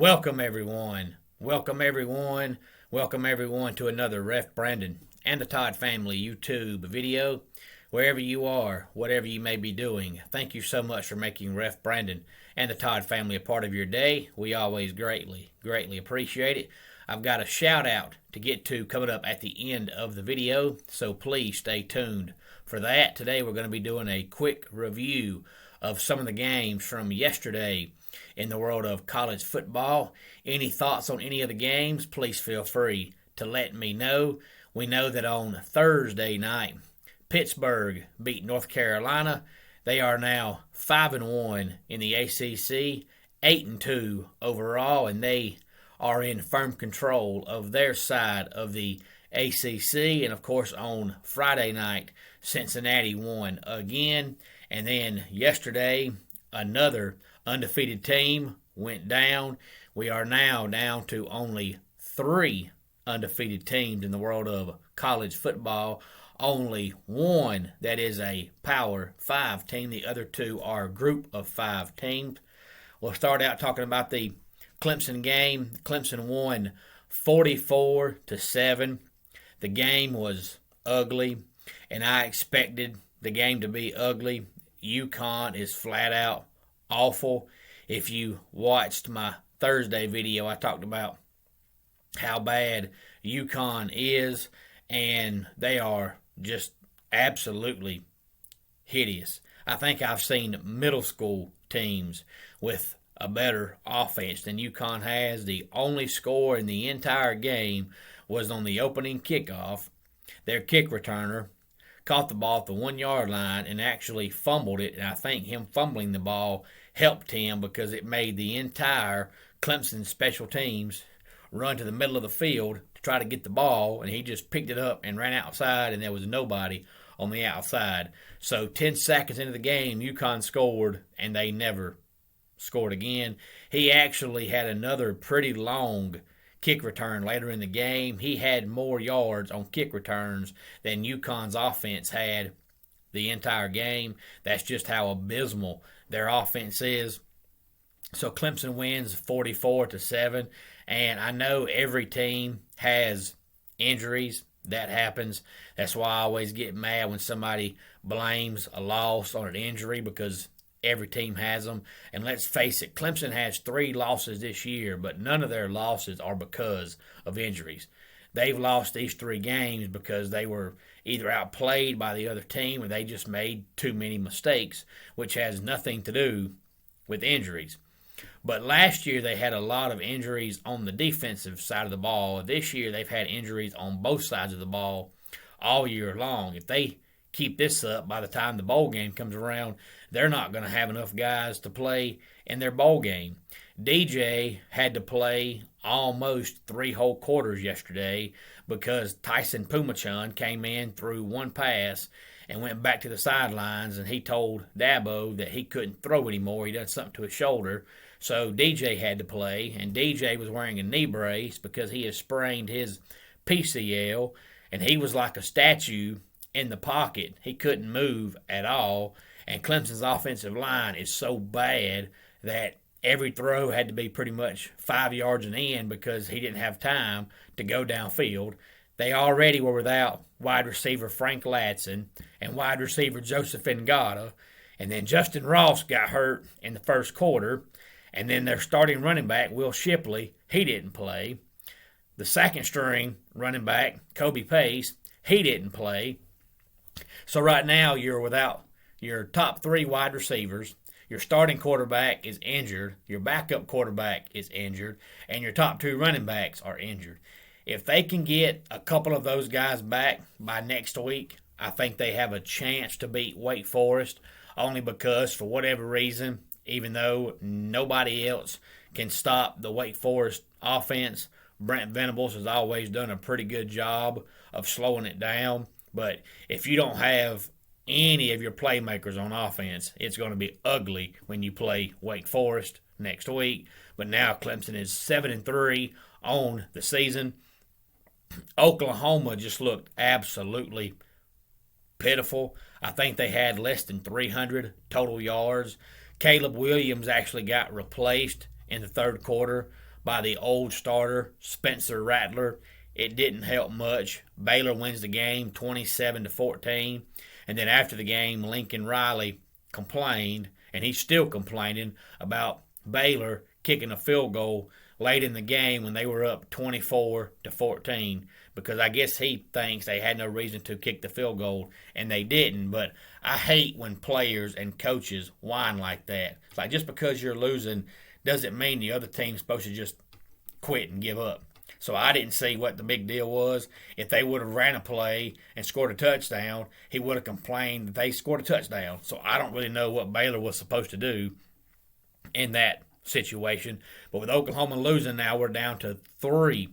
Welcome everyone. Welcome everyone. Welcome everyone to another Ref Brandon and the Todd family YouTube video. Wherever you are, whatever you may be doing, thank you so much for making Ref Brandon and the Todd family a part of your day. We always greatly appreciate it. I've got a shout out to get to coming up at the end of the video, so please stay tuned for that. Today we're going to be doing a quick review of some of the games from yesterday in the world of college football. Any thoughts on any of the games, please feel free to let me know. We know that on Thursday night, Pittsburgh beat North Carolina. They are now 5-1 in the ACC, 8-2 overall, and they are in firm control of their side of the ACC. And of course, on Friday night, Cincinnati won again. And then yesterday, another undefeated team went down. We are now down to only 3 undefeated teams in the world of college football. Only one that is a Power 5 team. The other 2 are a group of 5 teams. We'll start out talking about the Clemson game. Clemson won 44-7. The game was ugly, and I expected the game to be ugly. UConn is flat out awful. If you watched my Thursday video, I talked about how bad UConn is, and they are just absolutely hideous. I think I've seen middle school teams with a better offense than UConn has. The only score in the entire game was on the opening kickoff. Their kick returner caught the ball at the 1-yard line and actually fumbled it, and I think him fumbling the ball helped him because it made the entire Clemson special teams run to the middle of the field to try to get the ball, and he just picked it up and ran outside, and there was nobody on the outside. So 10 seconds into the game, UConn scored, and they never scored again. He actually had another pretty long kick return later in the game. He had more yards on kick returns than UConn's offense had the entire game. That's just how abysmal their offense is. So Clemson wins 44-7, and I know every team has injuries. That happens. That's why I always get mad when somebody blames a loss on an injury, because every team has them. And let's face it, Clemson has 3 losses this year, but none of their losses are because of injuries. They've lost these 3 games because they were either outplayed by the other team or they just made too many mistakes, which has nothing to do with injuries. But last year they had a lot of injuries on the defensive side of the ball. This year they've had injuries on both sides of the ball all year long. If they keep this up, by the time the bowl game comes around, they're not going to have enough guys to play in their bowl game. DJ had to play almost 3 whole quarters yesterday because Tyson Pumachun came in, threw 1 pass, and went back to the sidelines, and he told Dabo that he couldn't throw anymore. He done something to his shoulder. So DJ had to play, and DJ was wearing a knee brace because he has sprained his PCL, and he was like a statue in the pocket. He couldn't move at all, and Clemson's offensive line is so bad that every throw had to be pretty much 5 yards and in because he didn't have time to go downfield. They already were without wide receiver Frank Ladson and wide receiver Joseph Ngata, and then Justin Ross got hurt in the first quarter, and then their starting running back, Will Shipley, he didn't play. The second string running back, Kobe Pace, he didn't play. So right now you're without your top 3 wide receivers. Your starting quarterback is injured. Your backup quarterback is injured. And your top 2 running backs are injured. If they can get a couple of those guys back by next week, I think they have a chance to beat Wake Forest, only because for whatever reason, even though nobody else can stop the Wake Forest offense, Brent Venables has always done a pretty good job of slowing it down. But if you don't have any of your playmakers on offense, it's going to be ugly when you play Wake Forest next week. But now Clemson is 7-3 on the season. Oklahoma just looked absolutely pitiful. I think they had less than 300 total yards. Caleb Williams actually got replaced in the third quarter by the old starter, Spencer Rattler. It didn't help much. Baylor wins the game 27-14. And then after the game, Lincoln Riley complained, and he's still complaining about Baylor kicking a field goal late in the game when they were up 24-14, because I guess he thinks they had no reason to kick the field goal, and they didn't. But I hate when players and coaches whine like that. It's like, just because you're losing doesn't mean the other team's supposed to just quit and give up. So I didn't see what the big deal was. If they would have ran a play and scored a touchdown, he would have complained that they scored a touchdown. So I don't really know what Baylor was supposed to do in that situation. But with Oklahoma losing now, we're down to 3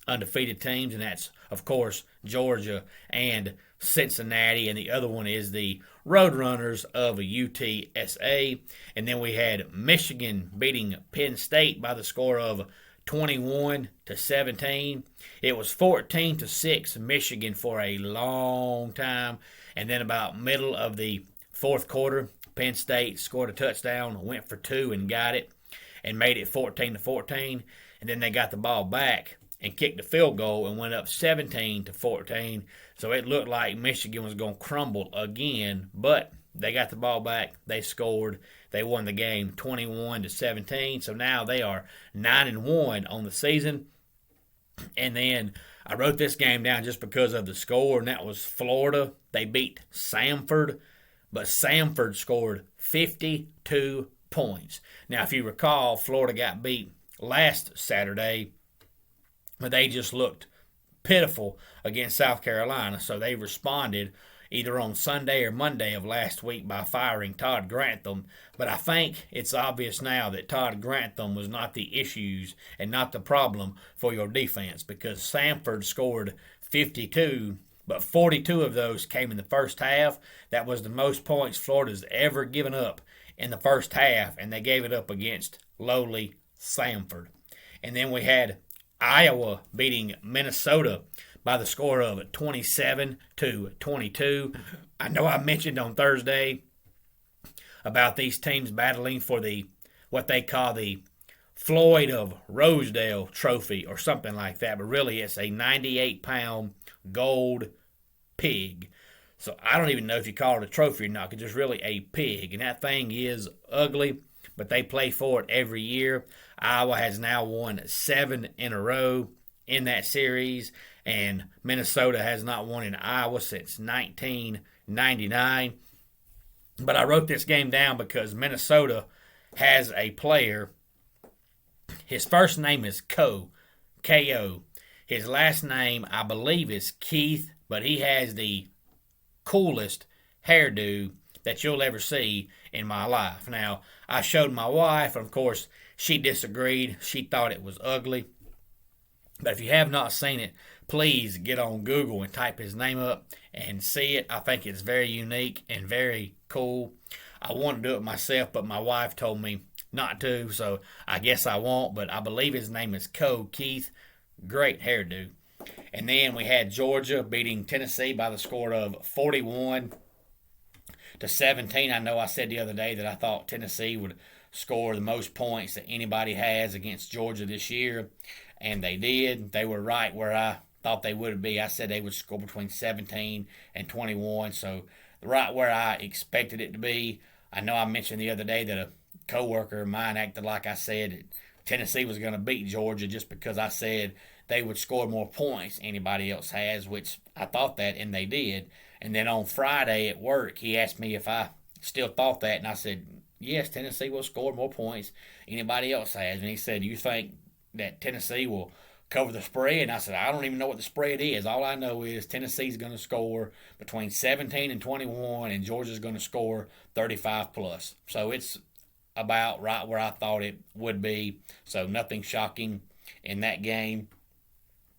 undefeated teams, and that's, of course, Georgia and Cincinnati, and the other one is the Roadrunners of UTSA. And then we had Michigan beating Penn State by the score of 21-17. It was 14-6 Michigan for a long time, and then about middle of the fourth quarter, Penn State scored a touchdown, went for 2 and got it, and made it 14-14. And then they got the ball back and kicked the field goal and went up 17-14. So it looked like Michigan was going to crumble again, but they got the ball back. They scored. They won the game 21-17. So now they are 9-1 on the season. And then I wrote this game down just because of the score, and that was Florida. They beat Samford, but Samford scored 52 points. Now, if you recall, Florida got beat last Saturday, but they just looked pitiful against South Carolina. So they responded either on Sunday or Monday of last week by firing Todd Grantham. But I think it's obvious now that Todd Grantham was not the issues and not the problem for your defense, because Samford scored 52, but 42 of those came in the first half. That was the most points Florida's ever given up in the first half, and they gave it up against lowly Samford. And then we had Iowa beating Minnesota by the score of 27-22. I know I mentioned on Thursday about these teams battling for the what they call the Floyd of Rosedale trophy or something like that, but really it's a 98-pound gold pig. So I don't even know if you call it a trophy or not, because it's really a pig, and that thing is ugly, but they play for it every year. Iowa has now won 7 in a row in that series, and Minnesota has not won in Iowa since 1999. But I wrote this game down because Minnesota has a player. His first name is K-O. His last name, I believe, is Keith, but he has the coolest hairdo that you'll ever see in my life. Now, I showed my wife, and of course, she disagreed. She thought it was ugly. But if you have not seen it, please get on Google and type his name up and see it. I think it's very unique and very cool. I want to do it myself, but my wife told me not to, so I guess I won't. But I believe his name is Keith. Great hairdo. And then we had Georgia beating Tennessee by the score of 41-17. I know I said the other day that I thought Tennessee would score the most points that anybody has against Georgia this year, and they did. They were right where I thought they would be. I said they would score between 17 and 21, so right where I expected it to be. I know I mentioned the other day that a coworker of mine acted like I said Tennessee was going to beat Georgia just because I said they would score more points than anybody else has, which I thought that, and they did. And then on Friday at work, he asked me if I still thought that, and I said, yes, Tennessee will score more points than anybody else has. And he said, you think that Tennessee will cover the spread? And I said, I don't even know what the spread is. All I know is Tennessee's going to score between 17 and 21, and Georgia's going to score 35 plus. So it's about right where I thought it would be. So nothing shocking in that game.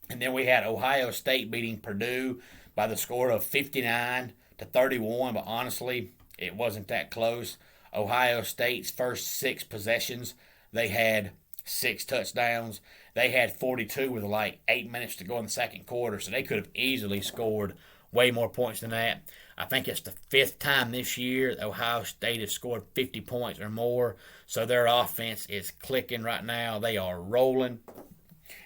And then we had Ohio State beating Purdue by the score of 59-31, but honestly, it wasn't that close. Ohio State's first 6 possessions, they had 6 touchdowns. They had 42 with like 8 minutes to go in the second quarter, so they could have easily scored way more points than that. I think it's the fifth time this year that Ohio State has scored 50 points or more. So their offense is clicking right now. They are rolling.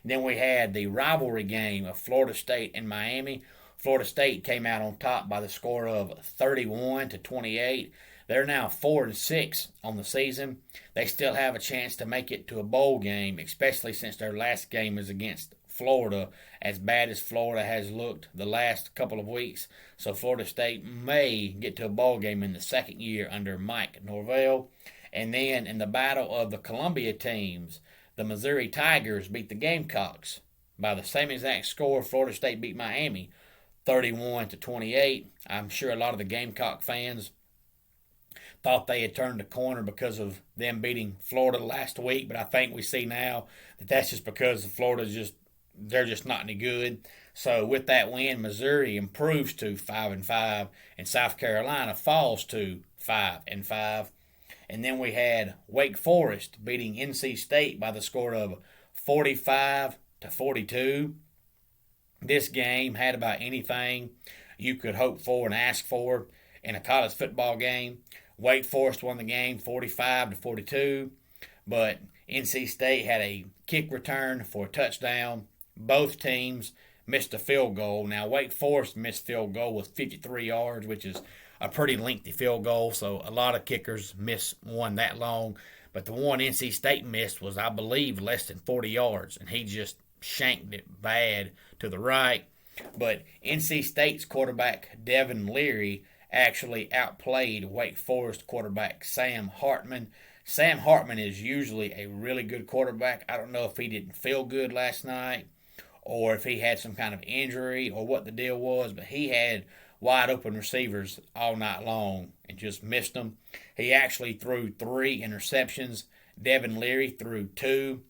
And then we had the rivalry game of Florida State and Miami. Florida State came out on top by the score of 31-28. They're now 4-6 on the season. They still have a chance to make it to a bowl game, especially since their last game is against Florida, as bad as Florida has looked the last couple of weeks. So Florida State may get to a bowl game in the second year under Mike Norvell. And then in the battle of the Columbia teams, the Missouri Tigers beat the Gamecocks by the same exact score. Florida State beat Miami 31-28. I'm sure a lot of the Gamecock fans thought they had turned the corner because of them beating Florida last week, but I think we see now that that's just because they're just not any good. So with that win, Missouri improves to 5-5, and South Carolina falls to 5-5. And then we had Wake Forest beating NC State by the score of 45-42. This game had about anything you could hope for and ask for in a college football game. Wake Forest won the game 45-42, but NC State had a kick return for a touchdown. Both teams missed a field goal. Now, Wake Forest missed field goal with 53 yards, which is a pretty lengthy field goal, so a lot of kickers miss one that long. But the one NC State missed was, I believe, less than 40 yards, and he just shanked it bad to the right. But NC State's quarterback, Devin Leary, actually outplayed Wake Forest quarterback Sam Hartman. Sam Hartman is usually a really good quarterback. I don't know if he didn't feel good last night or if he had some kind of injury or what the deal was, but he had wide open receivers all night long and just missed them. He actually threw 3 interceptions. Devin Leary threw 2.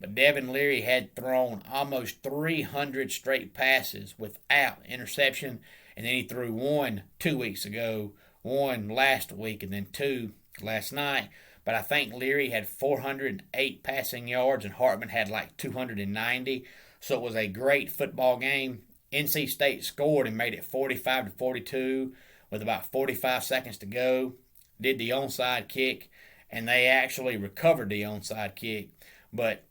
But Devin Leary had thrown almost 300 straight passes without interception. And then he threw 1 2 weeks ago, 1 last week, and then 2 last night. But I think Leary had 408 passing yards and Hartman had like 290. So it was a great football game. NC State scored and made it 45-42 with about 45 seconds to go. Did the onside kick, and they actually recovered the onside kick. But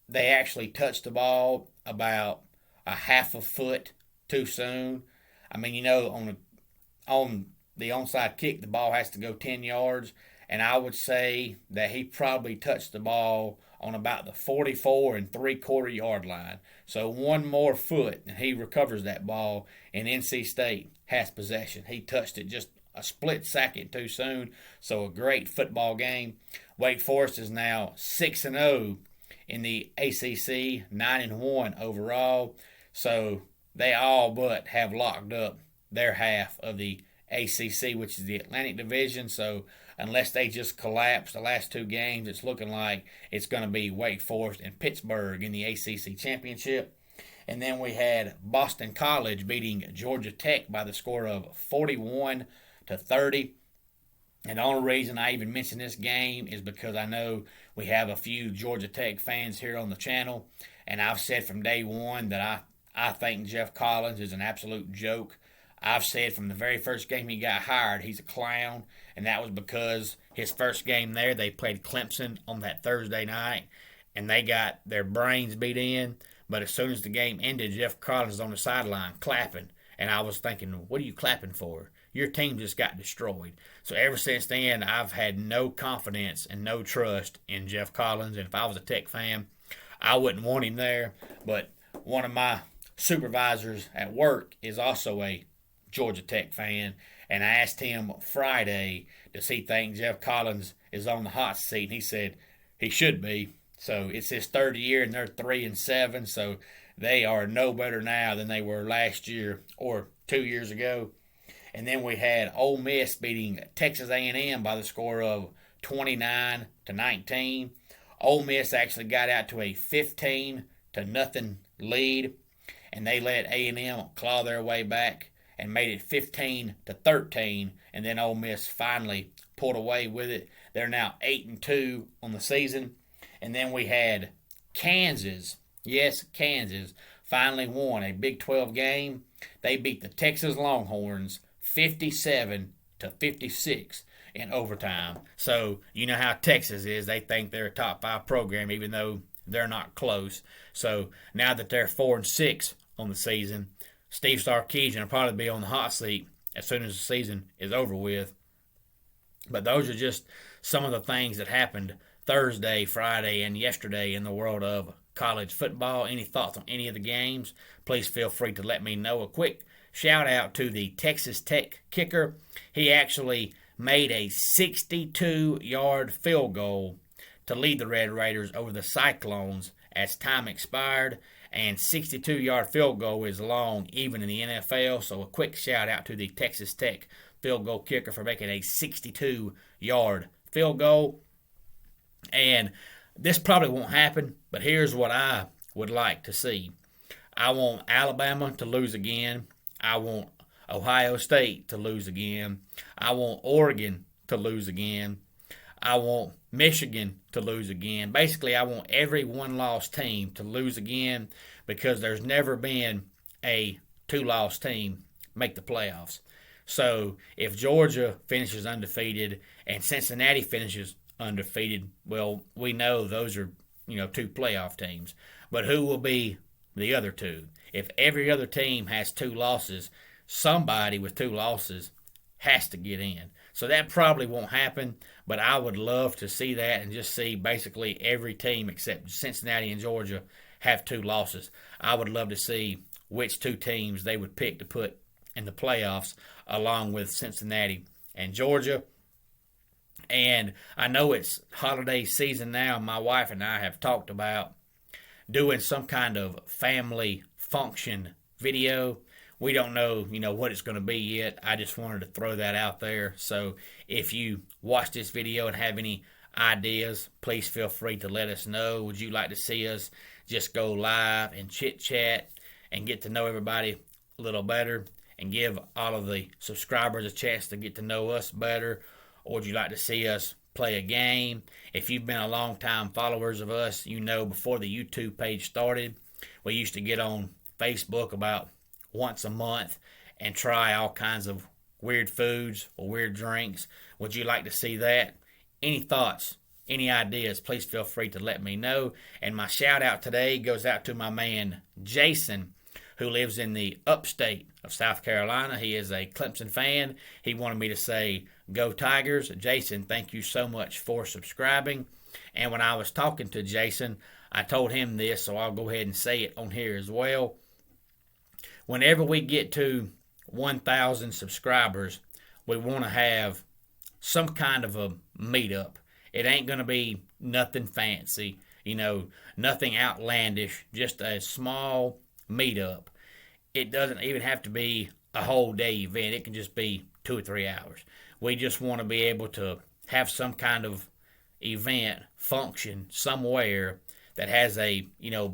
they actually touched the ball about a half a foot too soon. I mean, on the onside kick, the ball has to go 10 yards, and I would say that he probably touched the ball on about the 44 3/4 yard line. So one more foot, and he recovers that ball, and NC State has possession. He touched it just a split second too soon. So a great football game. Wake Forest is now 6-0 in the ACC, 9-1 overall. So they all but have locked up their half of the ACC, which is the Atlantic Division. So unless they just collapse the last 2 games, it's looking like it's going to be Wake Forest and Pittsburgh in the ACC championship. And then we had Boston College beating Georgia Tech by the score of 41-30. And the only reason I even mention this game is because I know we have a few Georgia Tech fans here on the channel, and I've said from day one that I think Jeff Collins is an absolute joke. I've said from the very first game he got hired, he's a clown, and that was because his first game there, they played Clemson on that Thursday night, and they got their brains beat in. But as soon as the game ended, Jeff Collins was on the sideline clapping, and I was thinking, what are you clapping for? Your team just got destroyed. So ever since then, I've had no confidence and no trust in Jeff Collins, and if I was a Tech fan, I wouldn't want him there. But one of my supervisors at work is also a Georgia Tech fan, and I asked him Friday, does he think Jeff Collins is on the hot seat? And he said he should be. So it's his third year, and they're 3-7, so they are no better now than they were last year or 2 years ago. And then we had Ole Miss beating Texas A&M by the score of 29-19. Ole Miss actually got out to a 15-0 lead, and they let A&M claw their way back and made it 15-13, and then Ole Miss finally pulled away with it. They're now 8-2 on the season. And then we had Kansas. Yes, Kansas finally won a Big 12 game. They beat the Texas Longhorns 57-56 in overtime. So you know how Texas is. They think they're a top 5 program, even though they're not close. So now that they're 4-6 on the season, Steve Sarkisian will probably be on the hot seat as soon as the season is over with. But those are just some of the things that happened Thursday, Friday, and yesterday in the world of college football. Any thoughts on any of the games? Please feel free to let me know. A quick shout out to the Texas Tech kicker. He actually made a 62-yard field goal to lead the Red Raiders over the Cyclones as time expired. And 62-yard field goal is long even in the NFL. So a quick shout out to the Texas Tech field goal kicker for making a 62-yard field goal. And this probably won't happen, but here's what I would like to see. I want Alabama to lose again. I want Ohio State to lose again. I want Oregon to lose again. I want Michigan to lose again. Basically, I want every one-loss team to lose again because there's never been a 2-loss team make the playoffs. So if Georgia finishes undefeated and Cincinnati finishes undefeated, well, we know those are, 2 playoff teams. But who will be the other 2? If every other team has 2 losses, somebody with 2 losses has to get in. So that probably won't happen, but I would love to see that and just see basically every team except Cincinnati and Georgia have 2 losses. I would love to see which 2 teams they would pick to put in the playoffs along with Cincinnati and Georgia. And I know it's holiday season now. My wife and I have talked about doing some kind of family function video. We don't know, what it's going to be yet. I just wanted to throw that out there. So if you watch this video and have any ideas, please feel free to let us know. Would you like to see us just go live and chit-chat and get to know everybody a little better and give all of the subscribers a chance to get to know us better? Or would you like to see us play a game? If you've been a long-time followers of us, before the YouTube page started, we used to get on Facebook about once a month and try all kinds of weird foods or weird drinks. Would you like to see that? Any thoughts, any ideas, please feel free to let me know. And my shout out today goes out to my man Jason, who lives in the upstate of South Carolina. He is a Clemson fan. He wanted me to say, go Tigers. Jason, thank you so much for subscribing. And when I was talking to Jason, I told him this, so I'll go ahead and say it on here as well. Whenever we get to 1,000 subscribers, we want to have some kind of a meetup. It ain't going to be nothing fancy, nothing outlandish, just a small meetup. It doesn't even have to be a whole day event. It can just be 2 or 3 hours. We just want to be able to have some kind of event, function somewhere that has a,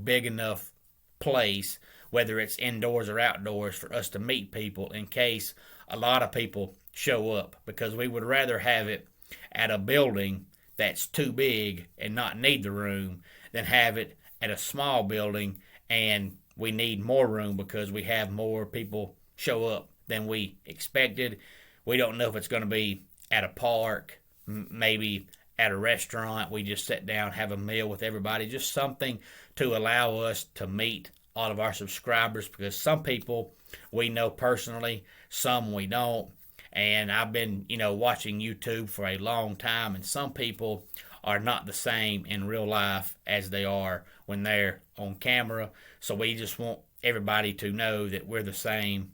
big enough place, whether it's indoors or outdoors, for us to meet people in case a lot of people show up, because we would rather have it at a building that's too big and not need the room than have it at a small building and we need more room because we have more people show up than we expected. We don't know if it's going to be at a park, maybe at a restaurant. We just sit down, have a meal with everybody, just something to allow us to meet all of our subscribers, because some people we know personally, some we don't. And I've been, watching YouTube for a long time, and some people are not the same in real life as they are when they're on camera. So we just want everybody to know that we're the same,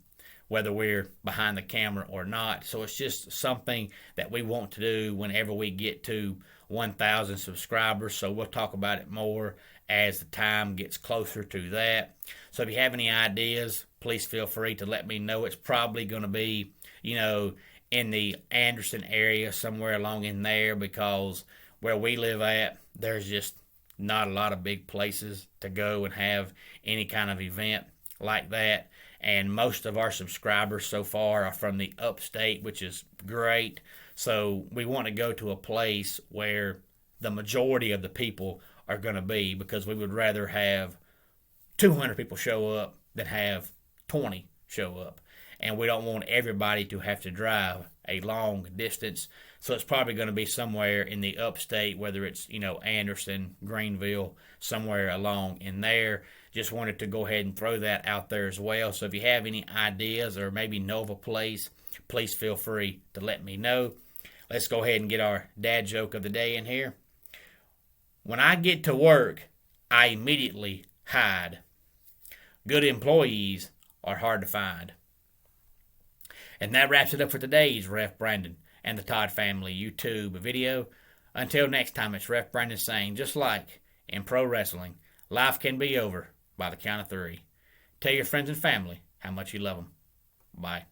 whether we're behind the camera or not. So it's just something that we want to do whenever we get to 1,000 subscribers. So we'll talk about it more as the time gets closer to that. So if you have any ideas, please feel free to let me know. It's probably going to be, in the Anderson area, somewhere along in there, because where we live at, there's just not a lot of big places to go and have any kind of event like that. And most of our subscribers so far are from the upstate, which is great. So we want to go to a place where the majority of the people are going to be, because we would rather have 200 people show up than have 20 show up. And we don't want everybody to have to drive a long distance. So it's probably going to be somewhere in the upstate, whether it's, Anderson, Greenville, somewhere along in there. Just wanted to go ahead and throw that out there as well. So if you have any ideas or maybe know of a place, please feel free to let me know. Let's go ahead and get our dad joke of the day in here. When I get to work, I immediately hide. Good employees are hard to find. And that wraps it up for today's Ref Brandon and the Todd Family YouTube video. Until next time, it's Ref Brandon saying, just like in pro wrestling, life can be over by the count of 3. Tell your friends and family how much you love them. Bye.